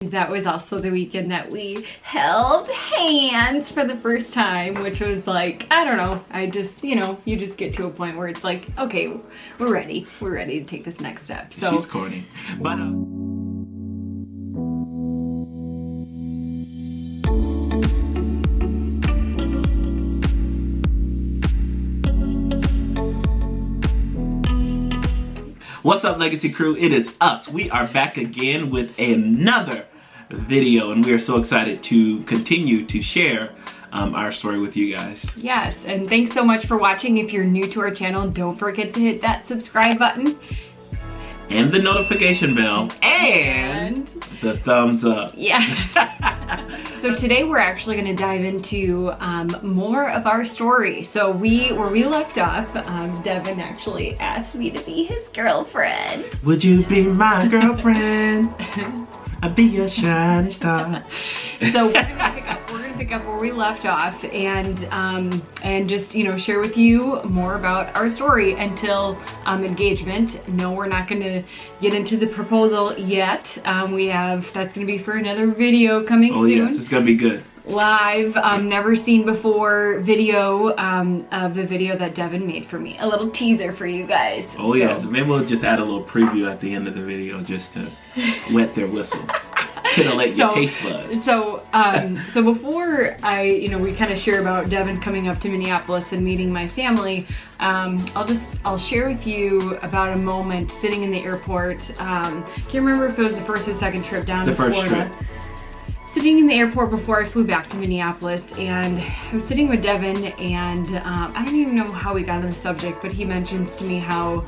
And that was also the weekend that we held hands for the first time, which was like, I don't know, I just, you know, you just get to a point where it's like, okay, we're ready to take this next step. So she's corny, but what's up, Legacy Crew? It is us. We are back again with another video, and we are so excited to continue to share our story with you guys. Yes, and thanks so much for watching. If you're new to our channel, don't forget to hit that subscribe button. And the notification bell. And the thumbs up. Yes. So today we're actually going to dive into more of our story. So where we left off, Devan actually asked me to be his girlfriend. Would you be my girlfriend? I'll be your shining star. So we're gonna pick up where we left off, and just, you know, share with you more about our story until engagement. No, we're not gonna get into the proposal yet. That's gonna be for another video coming soon. Oh yes, it's gonna be good. Live, never seen before video of the video that Devan made for me. A little teaser for you guys. Oh yes, maybe we'll just add a little preview at the end of the video just to wet their whistle. Titillate your taste buds. So before we kind of share about Devan coming up to Minneapolis and meeting my family, I'll share with you about a moment sitting in the airport. Can't remember if it was the first or second trip down to Florida. The first trip. Sitting in the airport before I flew back to Minneapolis, and I was sitting with Devan, and I don't even know how we got on the subject, but he mentions to me how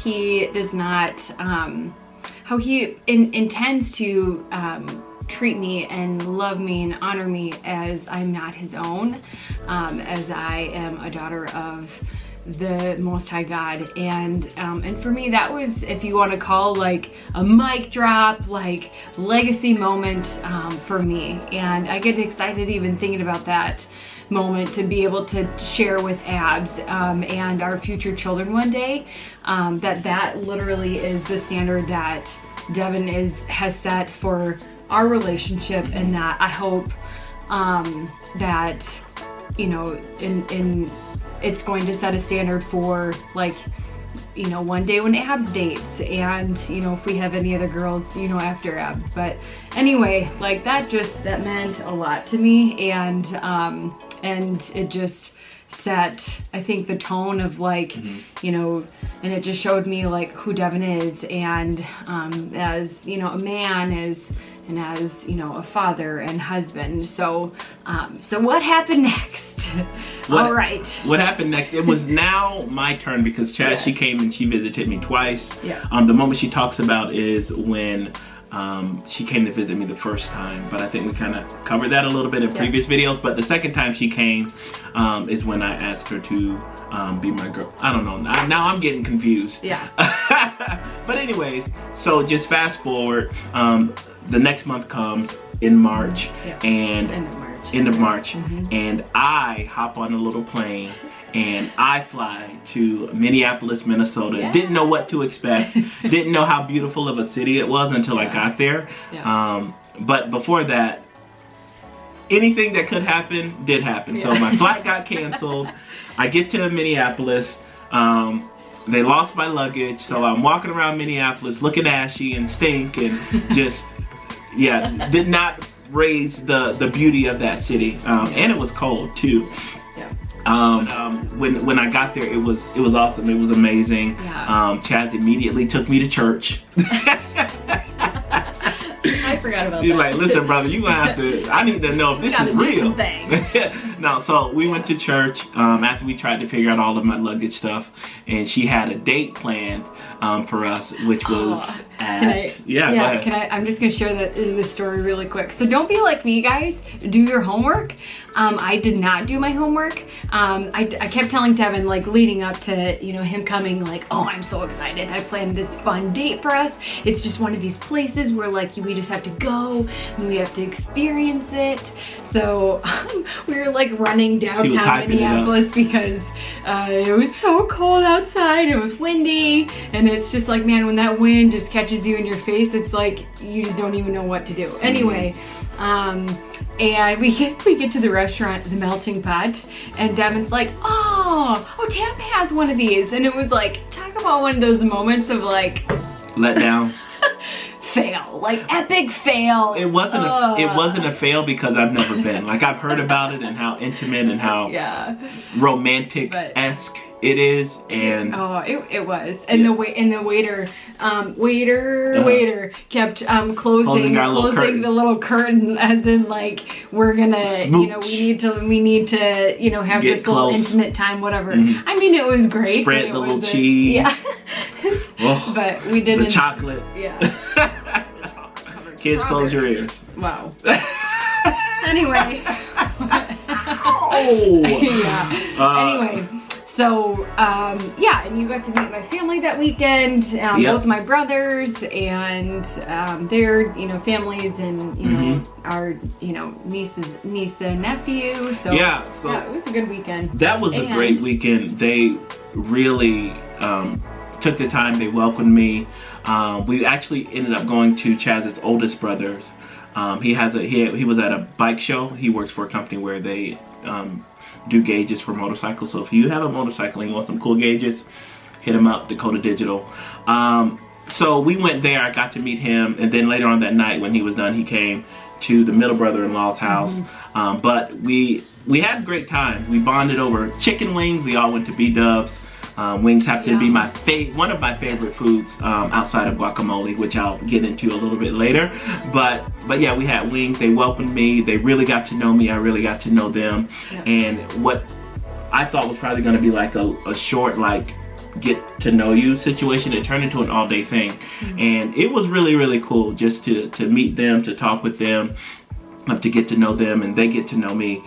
he does not, how he intends to treat me and love me and honor me as I'm not his own, as I am a daughter of the Most High God. And for me, that was, if you want to call, like a mic drop, like legacy moment for me. And I get excited even thinking about that moment, to be able to share with Abs and our future children one day, that literally is the standard that Devan has set for our relationship, and that I hope that, you know, it's going to set a standard for, like, you know, one day when Abs dates, and, you know, if we have any other girls, you know, after Abs. But anyway, like, that meant a lot to me, and it just set, I think, the tone of, like, you know, and it just showed me, like, who Devan is, and as, you know, a man and as, you know, a father and husband. So what happened next? All right. What happened next? It was now my turn, because Chaz, yes, she came and she visited me twice. Yeah. The moment she talks about is when she came to visit me the first time, but I think we kind of covered that a little bit in previous videos. But the second time she came is when I asked her to be my girl. I don't know. Now I'm getting confused. Yeah. But anyways, so just fast forward. The next month comes in March, and end of March, and I hop on a little plane and I fly to Minneapolis, Minnesota. Yeah. Didn't know what to expect. Didn't know how beautiful of a city it was until I got there. Yeah. But before that, anything that could happen did happen. Yeah. So my flight got canceled. I get to Minneapolis. They lost my luggage, so I'm walking around Minneapolis looking ashy and stink, and just, yeah, did not raise the beauty of that city. And it was cold too. When I got there, it was awesome. It was amazing. Yeah. Chaz immediately took me to church. I forgot about that. He's like, listen, brother, you gonna have to, I need to know if this is real. No, so we went to church after we tried to figure out all of my luggage stuff, and she had a date planned for us, which was I'm just gonna share this story really quick. So don't be like me, guys. Do your homework. I did not do my homework. I kept telling Devan, like, leading up to, you know, him coming, like, oh, I'm so excited. I planned this fun date for us. It's just one of these places where, like, we just have to go and we have to experience it. So we were like running downtown Minneapolis because it was so cold outside. It was windy, and it's just like, man, when that wind just catches punches you in your face, it's like you just don't even know what to do. Anyway, and we get to the restaurant, the Melting Pot, and Devin's like, oh, Tampa has one of these, and it was like, talk about one of those moments of like let down. Fail, like epic fail. It wasn't a fail because I've never been. Like, I've heard about it and how intimate and how romantic-esque it is, and it was, and the waiter kept closing the little curtain, as in like, we're gonna smooch. we need to have get this close. little intimate time, whatever. I mean, it was great. Spread the little cheese. But we didn't. The chocolate. Kids, close your ears. Wow. Anyway. Anyway. So, and you got to meet my family that weekend, both my brothers and their, families, and, our, niece and nephew. So, it was a good weekend. That was a great weekend. They really took the time. They welcomed me. We actually ended up going to Chaz's oldest brother's. He was at a bike show. He works for a company where they do gauges for motorcycles. So if you have a motorcycle and you want some cool gauges, hit him up, Dakota Digital. So we went there. I got to meet him, and then later on that night when he was done, he came to the middle brother-in-law's house. But we had a great time. We bonded over chicken wings. We all went to B-Dubs. Wings happen to be one of my favorite foods outside of guacamole, which I'll get into a little bit later. But yeah, we had wings. They welcomed me. They really got to know me. I really got to know them. And what I thought was probably going to be like a short, like, get to know you situation, it turned into an all-day thing. And it was really, really cool just to meet them, to talk with them, to get to know them, and they get to know me.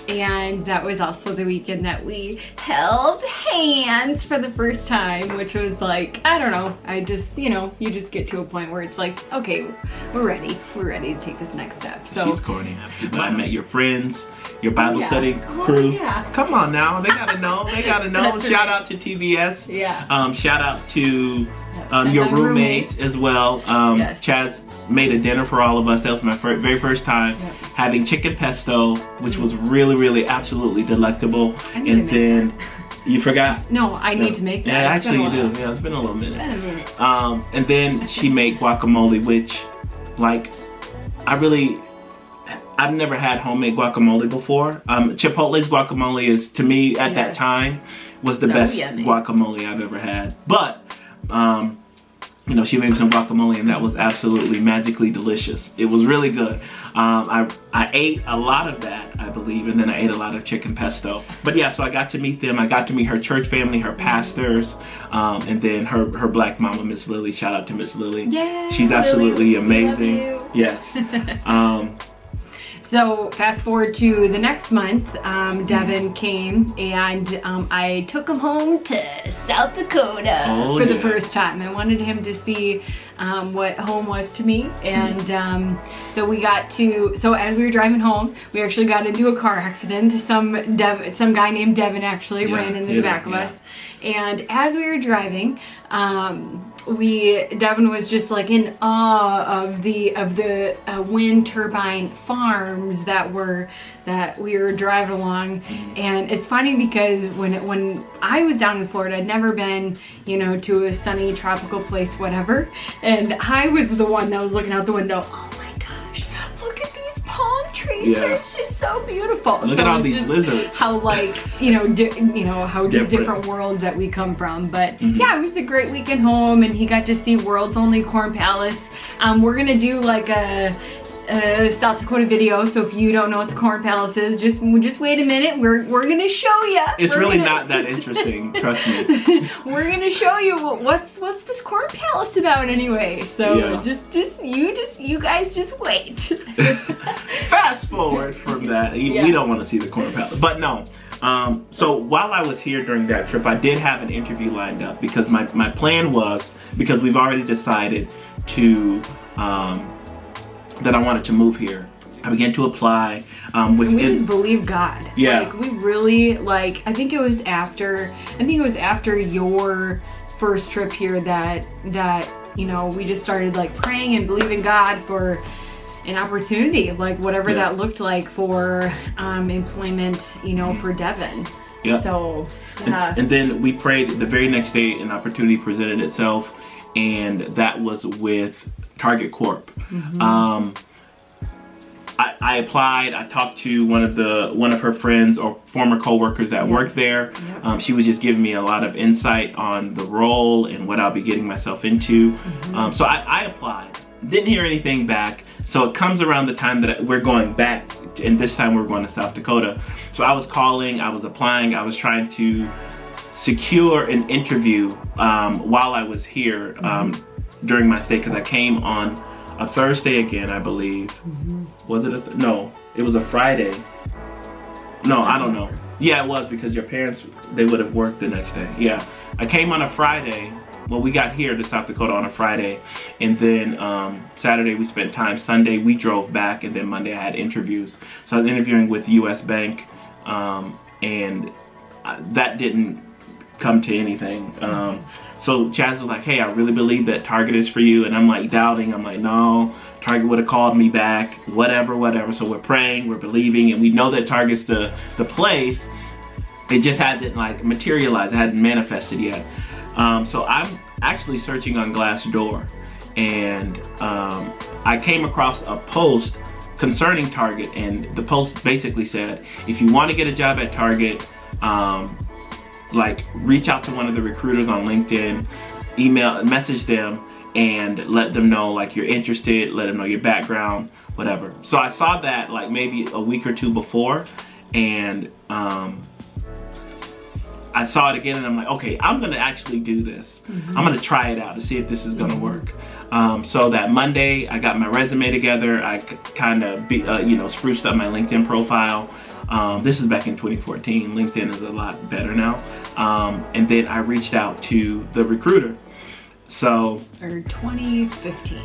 And that was also the weekend that we held hands for the first time, which was like, I don't know, I just, you just get to a point where it's like, okay, we're ready to take this next step. So she's corny. I met your friends, your Bible study crew. Come on now, they gotta know. Shout out to TBS. Shout out to your roommates as well. Chaz made a dinner for all of us. That was my very first time having chicken pesto, which was really, really absolutely delectable. And then you forgot? No, I need to make that. Yeah, actually you do. Yeah, it's been a little minute. It's been a minute. And then she made guacamole, which, like, I've never had homemade guacamole before. Chipotle's guacamole is, to me, at that time, was the best guacamole I've ever had. But she made some guacamole, and that was absolutely magically delicious. It was really good. I ate a lot of that, I believe, and then I ate a lot of chicken pesto. But yeah, so I got to meet them. I got to meet her church family, her pastors, and then her black mama, Miss Lily. Shout out to Miss Lily. Yay, she's absolutely amazing. Yes. So fast forward to the next month, Devin came, and I took him home to South Dakota for the first time. I wanted him to see what home was to me, and so as we were driving home, we actually got into a car accident. Some guy named Devin actually ran into the back of us, and as we were driving, Devin was just like in awe of the wind turbine farms that we were driving along. And it's funny because when I was down in Florida, I'd never been, to a sunny tropical place, whatever. And I was the one that was looking out the window. Oh my gosh, look at these palm trees. Yeah. They're just so beautiful. Look at all these lizards. How how just different worlds that we come from. But yeah, it was a great weekend home, and he got to see World's Only Corn Palace. We're gonna do like a South Dakota video, so if you don't know what the Corn Palace is, just wait a minute. We're gonna show you. It's really not that interesting, trust me. We're gonna show you what's this Corn Palace about anyway. So you guys just wait. Fast forward from that. We don't want to see the Corn Palace, but no. So while I was here during that trip, I did have an interview lined up because my plan was, because we've already decided to that I wanted to move here. I began to apply. We just believe God. Yeah. Like, we really, I think it was after your first trip here that you know, we just started like praying and believing God for an opportunity, like whatever that looked like for employment, you know, for Devan. Yeah. So and then we prayed the very next day, an opportunity presented itself, and that was with Target Corp. I applied. I talked to one of her friends or former co-workers that worked there. She was just giving me a lot of insight on the role and what I'll be getting myself into. So I applied. Didn't hear anything back. So it comes around the time that we're going back, and this time we're going to South Dakota. So I was calling, I was applying, I was trying to secure an interview while I was here during my stay, because I came on a Thursday again, I believe. Was it no, it was a Friday. No, I don't know. Yeah, it was, because your parents, they would have worked the next day. Yeah, I came on a Friday. Well, we got here to South Dakota on a Friday, and then Saturday we spent time. Sunday we drove back, and then Monday I had interviews. So I was interviewing with US Bank, and that didn't come to anything. So Chaz was like, hey, I really believe that Target is for you. And I'm like doubting. I'm like, no, Target would have called me back, whatever. So we're praying, we're believing, and we know that Target's the place. It just hasn't like materialized, it hadn't manifested yet. So I'm actually searching on Glassdoor, and I came across a post concerning Target, and the post basically said, if you want to get a job at Target, like reach out to one of the recruiters on LinkedIn, message them, and let them know like you're interested, let them know your background, whatever. So I saw that like maybe a week or two before, and I saw it again, and I'm like, okay, I'm gonna actually do this. I'm gonna try it out to see if this is gonna work. So that Monday, I got my resume together. I kind of, spruced up my LinkedIn profile. This is back in 2014. LinkedIn is a lot better now. And then I reached out to the recruiter. So. Or 2015.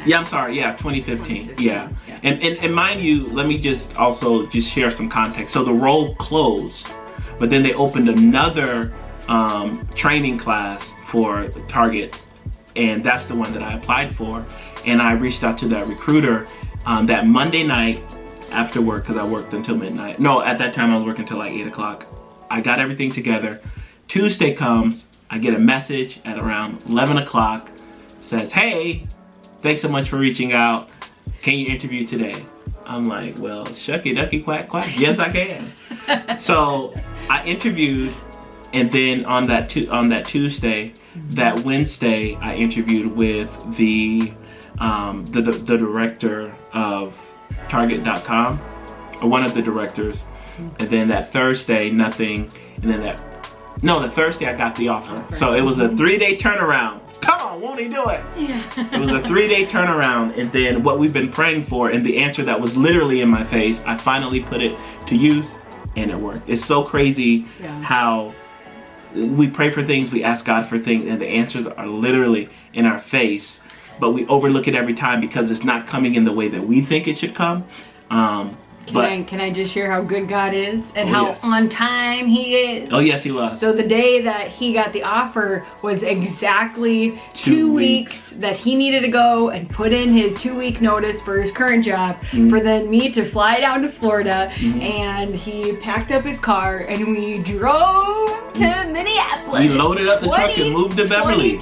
Yeah, I'm sorry. Yeah, 2015. Yeah. And mind you, let me just share some context. So the role closed, but then they opened another training class for Target, and that's the one that I applied for. And I reached out to that recruiter that Monday night after work, because I worked until midnight. No, at that time I was working until like 8 o'clock. I got everything together. Tuesday comes, I get a message at around 11 o'clock, says, hey, thanks so much for reaching out. Can you interview today? I'm like, well, shucky ducky quack quack. Yes, I can. So I interviewed, and then on that Tuesday, that Wednesday, I interviewed with the director of Target.com, or one of the directors. And then that Thursday, nothing. And then the Thursday I got the offer. So it was a 3-day turnaround. Come on, won't he do it? Yeah. It was a 3-day turnaround, and then what we've been praying for, and the answer that was literally in my face, I finally put it to use, and it worked. It's so crazy how we pray for things, we ask God for things, and the answers are literally in our face, but we overlook it every time because it's not coming in the way that we think it should come. Can I just share how good God is and how on time He is? Oh yes, He was. So the day that he got the offer was exactly 2 weeks that he needed to go and put in his 2-week notice for his current job, for then me to fly down to Florida, and he packed up his car and we drove to Minneapolis. We loaded up the truck and moved to Beverly.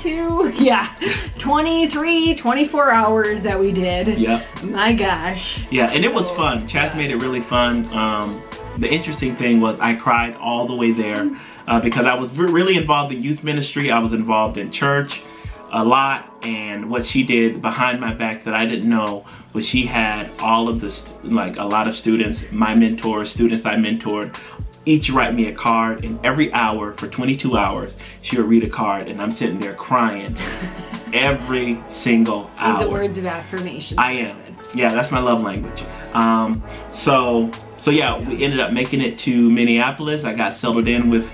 24 hours that we did. Yep. My gosh. Yeah, and it was fun. Chaz made it really fun. The interesting thing was I cried all the way there because I was really involved in youth ministry. I was involved in church a lot, and what she did behind my back that I didn't know was she had all of this, like a lot of students, my mentors, students I mentored, each write me a card, and every hour for 22 hours she would read a card, and I'm sitting there crying every single hour. It's the words of affirmation. I am. Yeah, that's my love language. So yeah, we ended up making it to Minneapolis. I got settled in with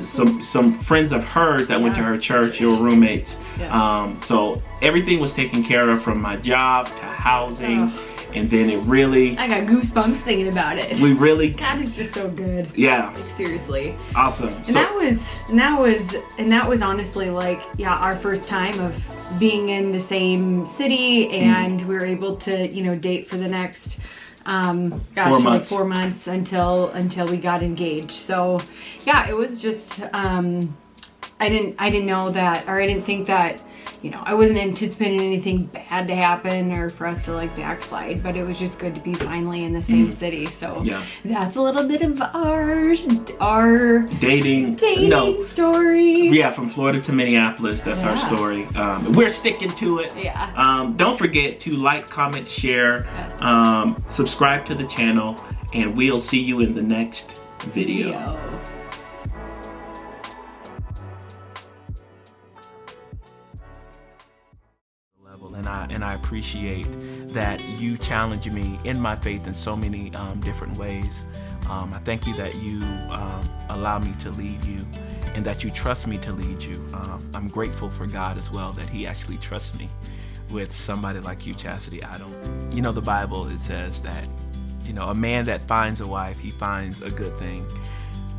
some friends of hers that went to her church. They were roommates. So everything was taken care of, from my job to housing. And then it really, I got goosebumps thinking about it. we really, God is just so good. yeah, Like, seriously. awesome. And that was honestly like, yeah, our first time of being in the same city, and we were able to, you know, date for the next 4 months until we got engaged. So yeah, it was just I didn't know that, or I didn't think that, you know, I wasn't anticipating anything bad to happen or for us to like backslide, but it was just good to be finally in the same city. So yeah, that's a little bit of our dating story. Yeah, from Florida to Minneapolis. That's our story. We're sticking to it. Yeah. Don't forget to like, comment, share, subscribe to the channel, and we'll see you in the next video. And I appreciate that you challenge me in my faith in so many different ways. I thank you that you allow me to lead you, and that you trust me to lead you. I'm grateful for God as well, that he actually trusts me with somebody like you, Chastity. You know, the Bible, it says that, you know, a man that finds a wife, he finds a good thing,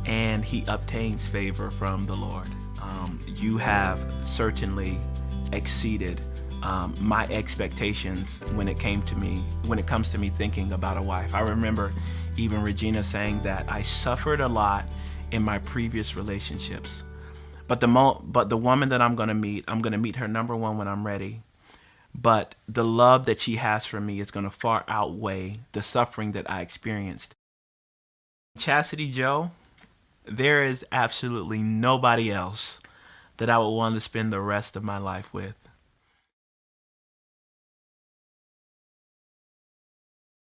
and he obtains favor from the Lord. You have certainly exceeded my expectations when it comes to me thinking about a wife. I remember even Regina saying that I suffered a lot in my previous relationships, but the woman that I'm gonna meet her, number one, when I'm ready. But the love that she has for me is gonna far outweigh the suffering that I experienced. Chastity Joe, there is absolutely nobody else that I would want to spend the rest of my life with.